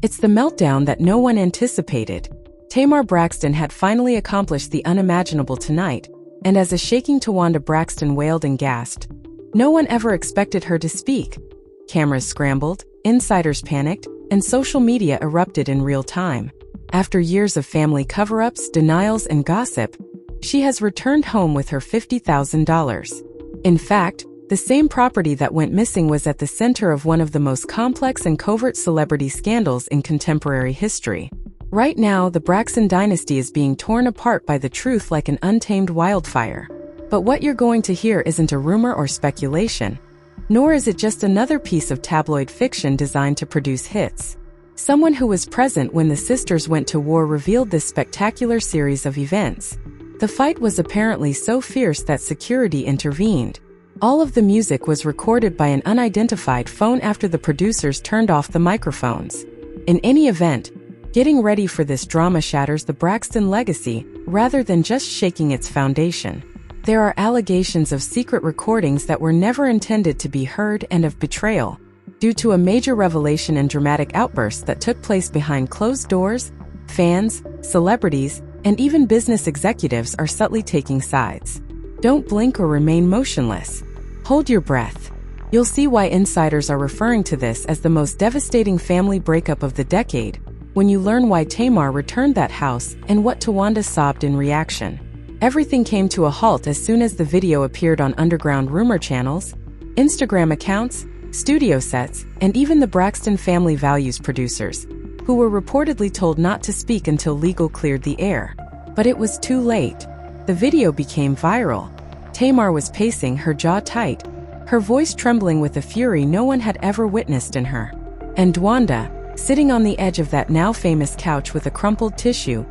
It's the meltdown that no one anticipated. Tamar Braxton had finally accomplished the unimaginable tonight, and as a shaking Towanda Braxton wailed and gasped, no one ever expected her to speak. Cameras scrambled, insiders panicked, and social media erupted in real time. After years of family cover-ups, denials, and gossip, she has returned home with her $50,000. In fact, the same property that went missing was at the center of one of the most complex and covert celebrity scandals in contemporary history. Right now, the Braxton dynasty is being torn apart by the truth like an untamed wildfire. But what you're going to hear isn't a rumor or speculation, nor is it just another piece of tabloid fiction designed to produce hits. Someone who was present when the sisters went to war revealed this spectacular series of events. The fight was apparently so fierce that security intervened. All of the music was recorded by an unidentified phone after the producers turned off the microphones. In any event, getting ready for this drama shatters the Braxton legacy rather than just shaking its foundation. There are allegations of secret recordings that were never intended to be heard and of betrayal. Due to a major revelation and dramatic outbursts that took place behind closed doors, fans, celebrities, and even business executives are subtly taking sides. Don't blink or remain motionless. Hold your breath. You'll see why insiders are referring to this as the most devastating family breakup of the decade when you learn why Tamar returned that house and what Towanda sobbed in reaction. Everything came to a halt as soon as the video appeared on underground rumor channels, Instagram accounts, studio sets, and even the Braxton family values producers, who were reportedly told not to speak until legal cleared the air. But it was too late. The video became viral. Tamar was pacing, her jaw tight, her voice trembling with a fury no one had ever witnessed in her. And Towanda, sitting on the edge of that now famous couch with a crumpled tissue,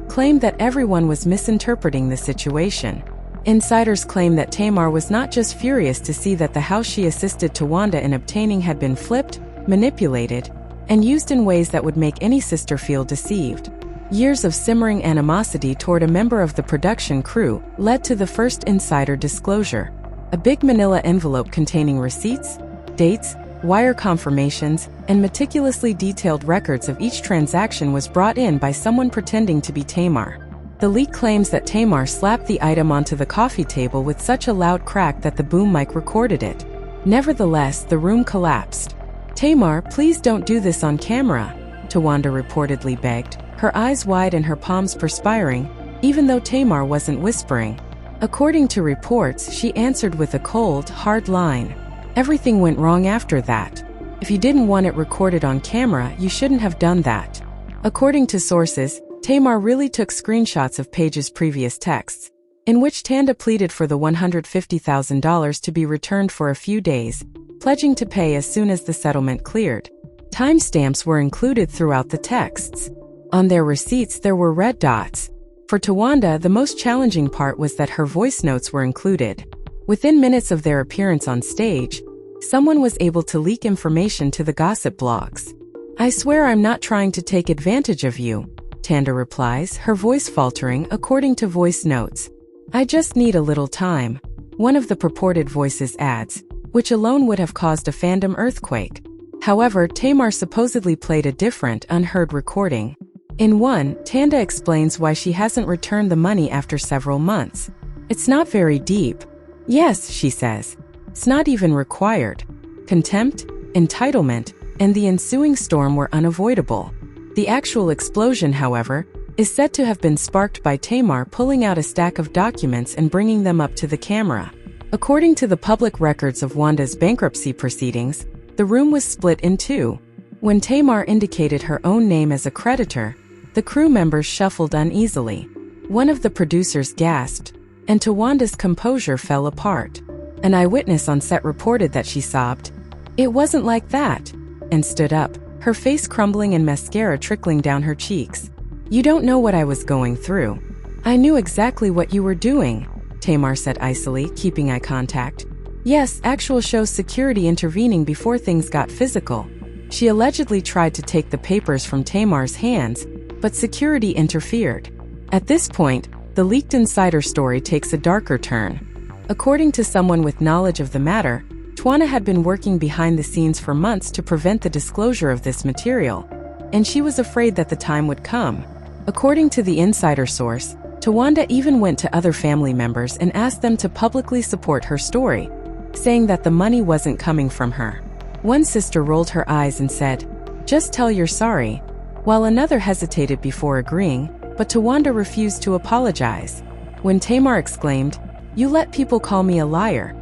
claimed that everyone was misinterpreting the situation. Insiders claim that Tamar was not just furious to see that the house she assisted Towanda in obtaining had been flipped, manipulated, and used in ways that would make any sister feel deceived. Years of simmering animosity toward a member of the production crew led to the first insider disclosure. A big manila envelope containing receipts, dates, wire confirmations, and meticulously detailed records of each transaction was brought in by someone pretending to be Tamar. The leak claims that Tamar slapped the item onto the coffee table with such a loud crack that the boom mic recorded it. Nevertheless, the room collapsed. "Tamar, please don't do this on camera," Towanda reportedly begged, her eyes wide and her palms perspiring, even though Tamar wasn't whispering. According to reports, she answered with a cold, hard line. "Everything went wrong after that. If you didn't want it recorded on camera, you shouldn't have done that." According to sources, Tamar really took screenshots of Paige's previous texts, in which Towanda pleaded for the $150,000 to be returned for a few days, pledging to pay as soon as the settlement cleared. Timestamps were included throughout the texts. On their receipts there were red dots. For Towanda, the most challenging part was that her voice notes were included. Within minutes of their appearance on stage, someone was able to leak information to the gossip blogs. "I swear I'm not trying to take advantage of you," Towanda replies, her voice faltering according to voice notes. "I just need a little time," one of the purported voices adds, which alone would have caused a fandom earthquake. However, Tamar supposedly played a different, unheard recording. In one, Towanda explains why she hasn't returned the money after several months. "It's not very deep. Yes," she says. "It's not even required." Contempt, entitlement, and the ensuing storm were unavoidable. The actual explosion, however, is said to have been sparked by Tamar pulling out a stack of documents and bringing them up to the camera. According to the public records of Wanda's bankruptcy proceedings, the room was split in two. When Tamar indicated her own name as a creditor, the crew members shuffled uneasily. One of the producers gasped, and Towanda's composure fell apart. An eyewitness on set reported that she sobbed, "It wasn't like that," and stood up, her face crumbling and mascara trickling down her cheeks. "You don't know what I was going through. I knew exactly what you were doing," Tamar said icily, keeping eye contact. Yes, actual show security intervening before things got physical. She allegedly tried to take the papers from Tamar's hands, but security interfered. At this point, the leaked insider story takes a darker turn. According to someone with knowledge of the matter, Towanda had been working behind the scenes for months to prevent the disclosure of this material. and she was afraid that the time would come. According to the insider source, Towanda even went to other family members and asked them to publicly support her story, saying that the money wasn't coming from her. One sister rolled her eyes and said, "Just tell you're sorry," while another hesitated before agreeing, but Towanda refused to apologize. When Tamar exclaimed, "You let people call me a liar,"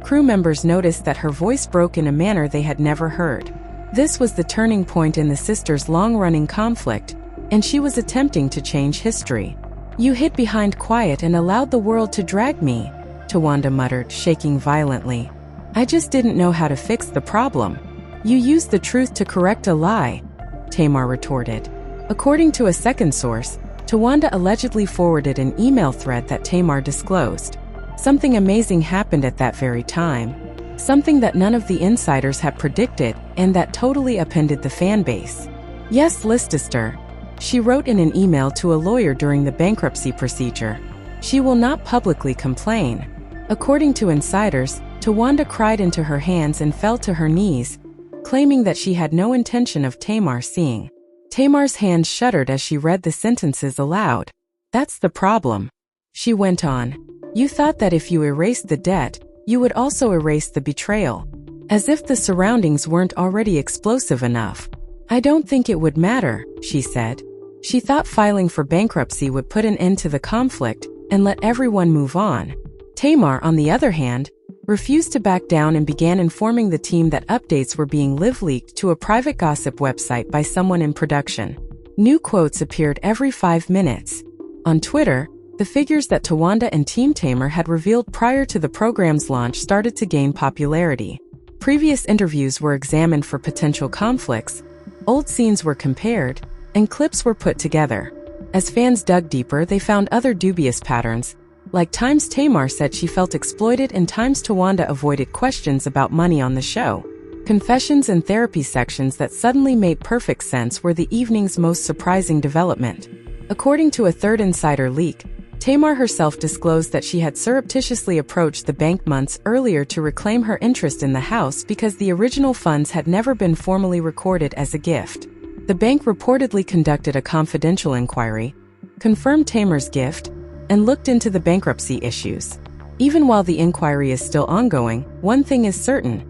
crew members noticed that her voice broke in a manner they had never heard. This was the turning point in the sisters' long-running conflict, and she was attempting to change history. "You hid behind quiet and allowed the world to drag me," Towanda muttered, shaking violently. "I just didn't know how to fix the problem." "You used the truth to correct a lie," Tamar retorted. According to a second source, Towanda allegedly forwarded an email thread that Tamar disclosed. Something amazing happened at that very time. Something that none of the insiders had predicted and that totally upended the fan base. "Yes, Lister," she wrote in an email to a lawyer during the bankruptcy procedure. "She will not publicly complain." According to insiders, Towanda cried into her hands and fell to her knees, claiming that she had no intention of Tamar seeing. Tamar's hands shuddered as she read the sentences aloud. "That's the problem," she went on. "You thought that if you erased the debt, you would also erase the betrayal. As if the surroundings weren't already explosive enough. I don't think it would matter," she said. She thought filing for bankruptcy would put an end to the conflict and let everyone move on. Tamar, on the other hand, refused to back down and began informing the team that updates were being live-leaked to a private gossip website by someone in production. New quotes appeared every 5 minutes. On Twitter, the figures that Towanda and Team Tamar had revealed prior to the program's launch started to gain popularity. Previous interviews were examined for potential conflicts, old scenes were compared, and clips were put together. As fans dug deeper, they found other dubious patterns. Like times Tamar said she felt exploited and times Towanda avoided questions about money on the show. Confessions and therapy sections that suddenly made perfect sense were the evening's most surprising development. According to a third insider leak, Tamar herself disclosed that she had surreptitiously approached the bank months earlier to reclaim her interest in the house because the original funds had never been formally recorded as a gift. The bank reportedly conducted a confidential inquiry, confirmed Tamar's gift, and looked into the bankruptcy issues. Even while the inquiry is still ongoing, one thing is certain.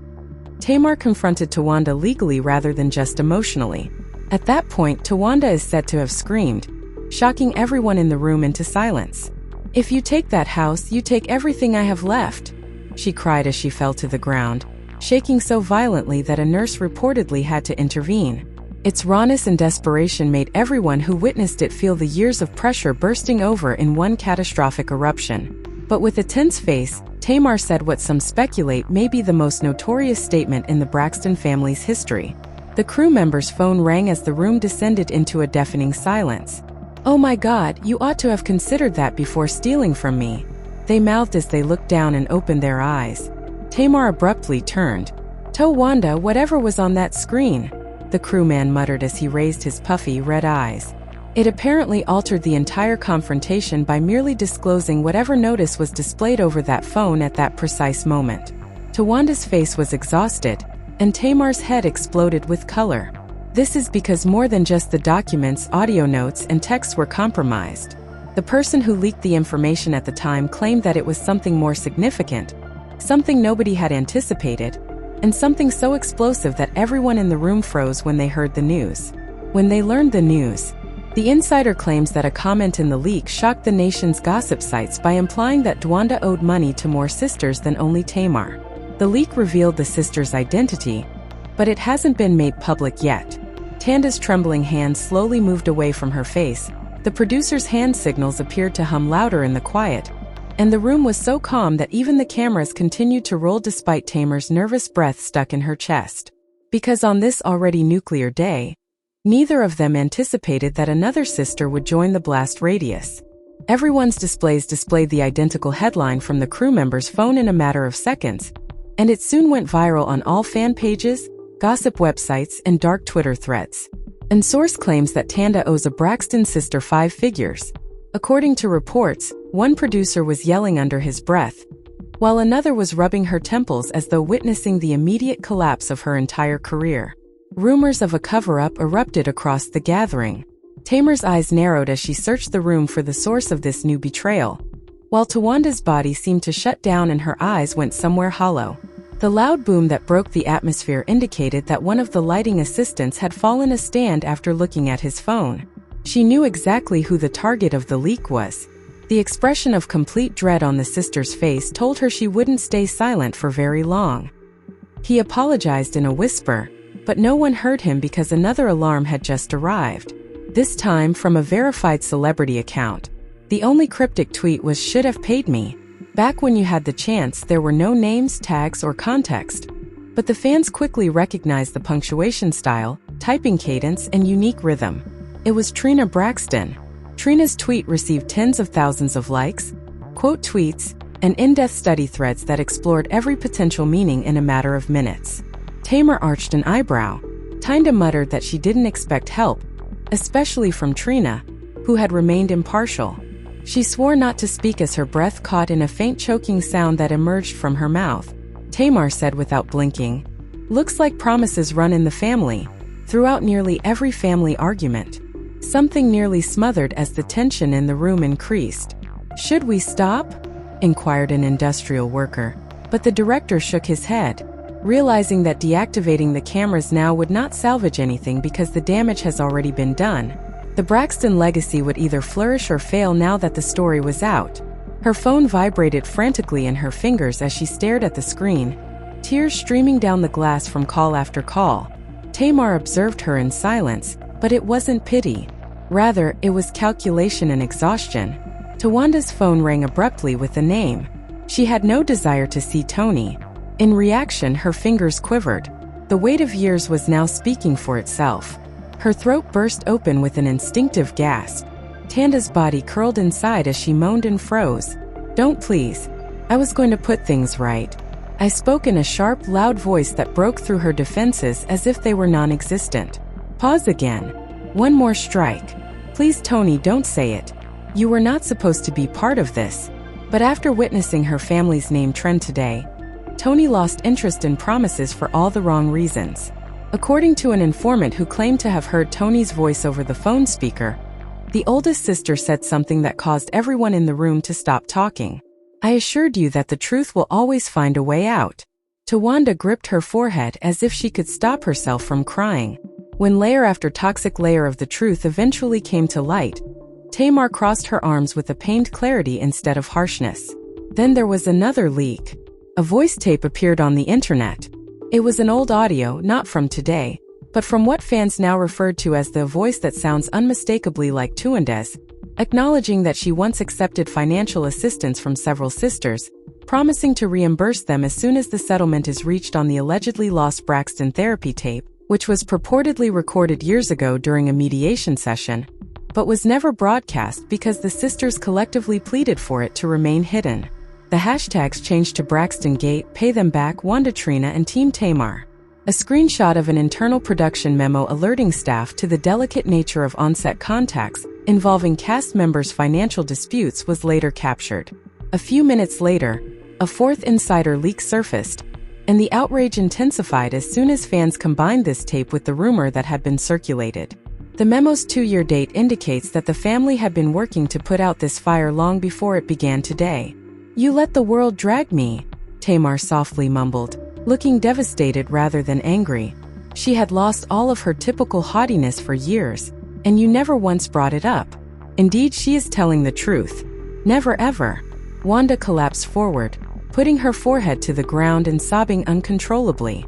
Tamar confronted Towanda legally rather than just emotionally. At that point, Towanda is said to have screamed, shocking everyone in the room into silence. "If you take that house, you take everything I have left," she cried as she fell to the ground, shaking so violently that a nurse reportedly had to intervene. Its rawness and desperation made everyone who witnessed it feel the years of pressure bursting over in one catastrophic eruption. But with a tense face, Tamar said what some speculate may be the most notorious statement in the Braxton family's history. The crew member's phone rang as the room descended into a deafening silence. "Oh my God, you ought to have considered that before stealing from me," they mouthed as they looked down and opened their eyes. Tamar abruptly turned. "Towanda, whatever was on that screen," the crewman muttered as he raised his puffy red eyes. It apparently altered the entire confrontation by merely disclosing whatever notice was displayed over that phone at that precise moment. Towanda's face was exhausted, and Tamar's head exploded with color. This is because more than just the documents, audio notes, and texts were compromised. The person who leaked the information at the time claimed that it was something more significant, something nobody had anticipated, and something so explosive that everyone in the room froze when they heard the news. When they learned the news, the insider claims that a comment in the leak shocked the nation's gossip sites by implying that Towanda owed money to more sisters than only Tamar. The leak revealed the sisters' identity, but it hasn't been made public yet. Tanda's trembling hand slowly moved away from her face. The producer's hand signals appeared to hum louder in the quiet, and the room was so calm that even the cameras continued to roll despite Tamar's nervous breath stuck in her chest. Because on this already nuclear day, neither of them anticipated that another sister would join the blast radius. Everyone's displays displayed the identical headline from the crew member's phone in a matter of seconds, and it soon went viral on all fan pages, gossip websites, and dark Twitter threads. An source claims that Towanda owes a Braxton sister 5 figures. According to reports, one producer was yelling under his breath, while another was rubbing her temples as though witnessing the immediate collapse of her entire career. Rumors of a cover-up erupted across the gathering. Tamar's eyes narrowed as she searched the room for the source of this new betrayal, while Towanda's body seemed to shut down and her eyes went somewhere hollow. The loud boom that broke the atmosphere indicated that one of the lighting assistants had fallen a stand after looking at his phone. She knew exactly who the target of the leak was. The expression of complete dread on the sister's face told her she wouldn't stay silent for very long. He apologized in a whisper, but no one heard him because another alarm had just arrived. This time from a verified celebrity account. The only cryptic tweet was "should have paid me." Back when you had the chance, there were no names, tags, or context. But the fans quickly recognized the punctuation style, typing cadence, and unique rhythm. It was Trina Braxton. Trina's tweet received tens of thousands of likes, quote tweets, and in-depth study threads that explored every potential meaning in a matter of minutes. Tamar arched an eyebrow. Towanda muttered that she didn't expect help, especially from Trina, who had remained impartial. She swore not to speak as her breath caught in a faint choking sound that emerged from her mouth. Tamar said without blinking, "Looks like promises run in the family," throughout nearly every family argument. Something nearly smothered as the tension in the room increased. "Should we stop?" inquired an industrial worker. But the director shook his head, realizing that deactivating the cameras now would not salvage anything because the damage has already been done. The Braxton legacy would either flourish or fail now that the story was out. Her phone vibrated frantically in her fingers as she stared at the screen, tears streaming down the glass from call after call. Tamar observed her in silence, but it wasn't pity. Rather, it was calculation and exhaustion. Towanda's phone rang abruptly with a name. She had no desire to see Tony. In reaction, her fingers quivered. The weight of years was now speaking for itself. Her throat burst open with an instinctive gasp. Towanda's body curled inside as she moaned and froze. "Don't please. I was going to put things right." I spoke in a sharp, loud voice that broke through her defenses as if they were non-existent. Pause again. "One more strike. Please, Tony, don't say it. You were not supposed to be part of this." But after witnessing her family's name trend today, Tony lost interest in promises for all the wrong reasons. According to an informant who claimed to have heard Tony's voice over the phone speaker, the oldest sister said something that caused everyone in the room to stop talking. "I assured you that the truth will always find a way out." Towanda gripped her forehead as if she could stop herself from crying. When layer after toxic layer of the truth eventually came to light, Tamar crossed her arms with a pained clarity instead of harshness. Then there was another leak. A voice tape appeared on the internet. It was an old audio, not from today, but from what fans now referred to as the voice that sounds unmistakably like Towanda's, acknowledging that she once accepted financial assistance from several sisters, promising to reimburse them as soon as the settlement is reached on the allegedly lost Braxton therapy tape, which was purportedly recorded years ago during a mediation session, but was never broadcast because the sisters collectively pleaded for it to remain hidden. The hashtags changed to Braxton Gate, Pay Them Back, Wanda Trina, and Team Tamar. A screenshot of an internal production memo alerting staff to the delicate nature of on-set contacts involving cast members' financial disputes was later captured. A few minutes later, a fourth insider leak surfaced, and the outrage intensified as soon as fans combined this tape with the rumor that had been circulated. The memo's 2-year date indicates that the family had been working to put out this fire long before it began today. "You let the world drag me," Tamar softly mumbled, looking devastated rather than angry. She had lost all of her typical haughtiness for years, and you never once brought it up. Indeed, she is telling the truth. Never ever. Wanda collapsed forward, putting her forehead to the ground and sobbing uncontrollably.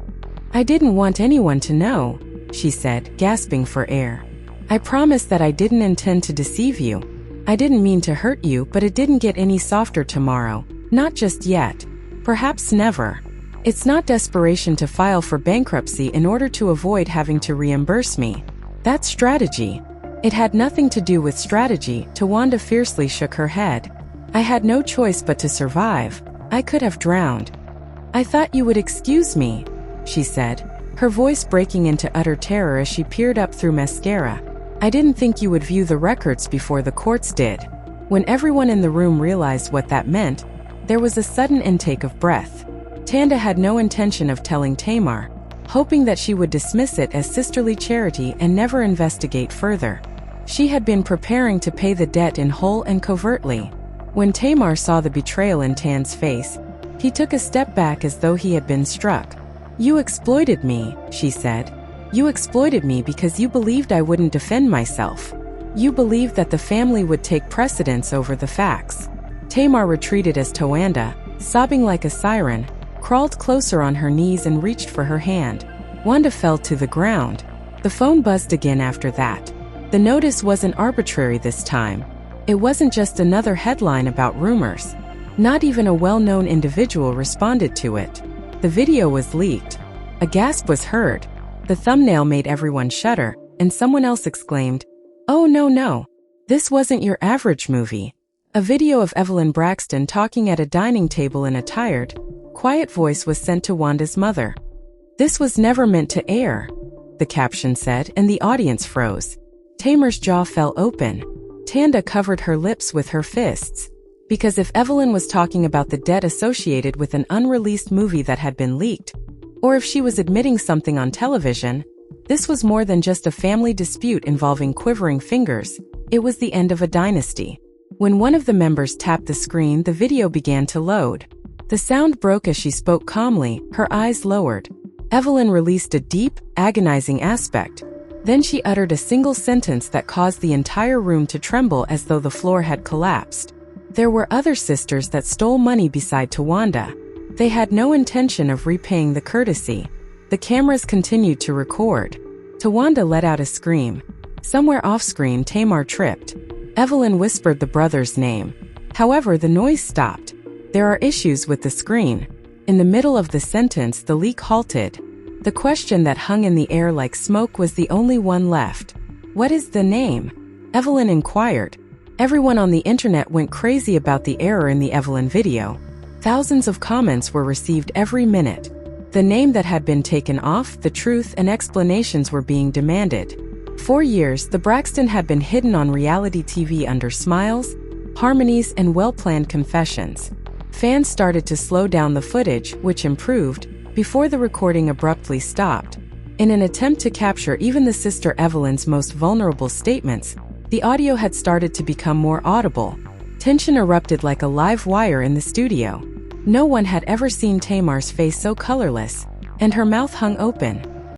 "I didn't want anyone to know," she said, gasping for air. "I promise that I didn't intend to deceive you. I didn't mean to hurt you, but it didn't get any softer tomorrow. Not just yet. Perhaps never. It's not desperation to file for bankruptcy in order to avoid having to reimburse me. That's strategy." It had nothing to do with strategy. Towanda fiercely shook her head. "I had no choice but to survive. I could have drowned." "I thought you would excuse me," she said, her voice breaking into utter terror as she peered up through mascara. "I didn't think you would view the records before the courts did." When everyone in the room realized what that meant, there was a sudden intake of breath. Towanda had no intention of telling Tamar, hoping that she would dismiss it as sisterly charity and never investigate further. She had been preparing to pay the debt in whole and covertly. When Tamar saw the betrayal in Tan's face, he took a step back as though he had been struck. "You exploited me," she said. "You exploited me because you believed I wouldn't defend myself. You believed that the family would take precedence over the facts." Tamar retreated as Towanda, sobbing like a siren, crawled closer on her knees and reached for her hand. Wanda fell to the ground. The phone buzzed again after that. The notice wasn't arbitrary this time. It wasn't just another headline about rumors. Not even a well-known individual responded to it. The video was leaked. A gasp was heard. The thumbnail made everyone shudder, and someone else exclaimed, "Oh no, this wasn't your average movie." A video of Evelyn Braxton talking at a dining table in a tired, quiet voice was sent to Wanda's mother. "This was never meant to air," the caption said, and the audience froze. Tamar's jaw fell open. Tanda covered her lips with her fists. Because if Evelyn was talking about the debt associated with an unreleased movie that had been leaked, or if she was admitting something on television, this was more than just a family dispute involving quivering fingers. It was the end of a dynasty. When one of the members tapped the screen, the video began to load. The sound broke as she spoke calmly, her eyes lowered. Evelyn released a deep, agonizing aspect. Then she uttered a single sentence that caused the entire room to tremble as though the floor had collapsed. There were other sisters that stole money beside Towanda. They had no intention of repaying the courtesy. The cameras continued to record. Towanda let out a scream. Somewhere off-screen, Tamar tripped. Evelyn whispered the brother's name. However, the noise stopped. "There are issues with the screen." In the middle of the sentence, the leak halted. The question that hung in the air like smoke was the only one left. "What is the name?" Evelyn inquired. Everyone on the internet went crazy about the error in the Evelyn video. Thousands of comments were received every minute. The name that had been taken off, the truth and explanations were being demanded. For years, the Braxton had been hidden on reality TV under smiles, harmonies, and well-planned confessions. Fans started to slow down the footage, which improved, before the recording abruptly stopped. In an attempt to capture even the sister Evelyn's most vulnerable statements, the audio had started to become more audible. Tension erupted like a live wire in the studio. No one had ever seen Tamar's face so colorless, and her mouth hung open.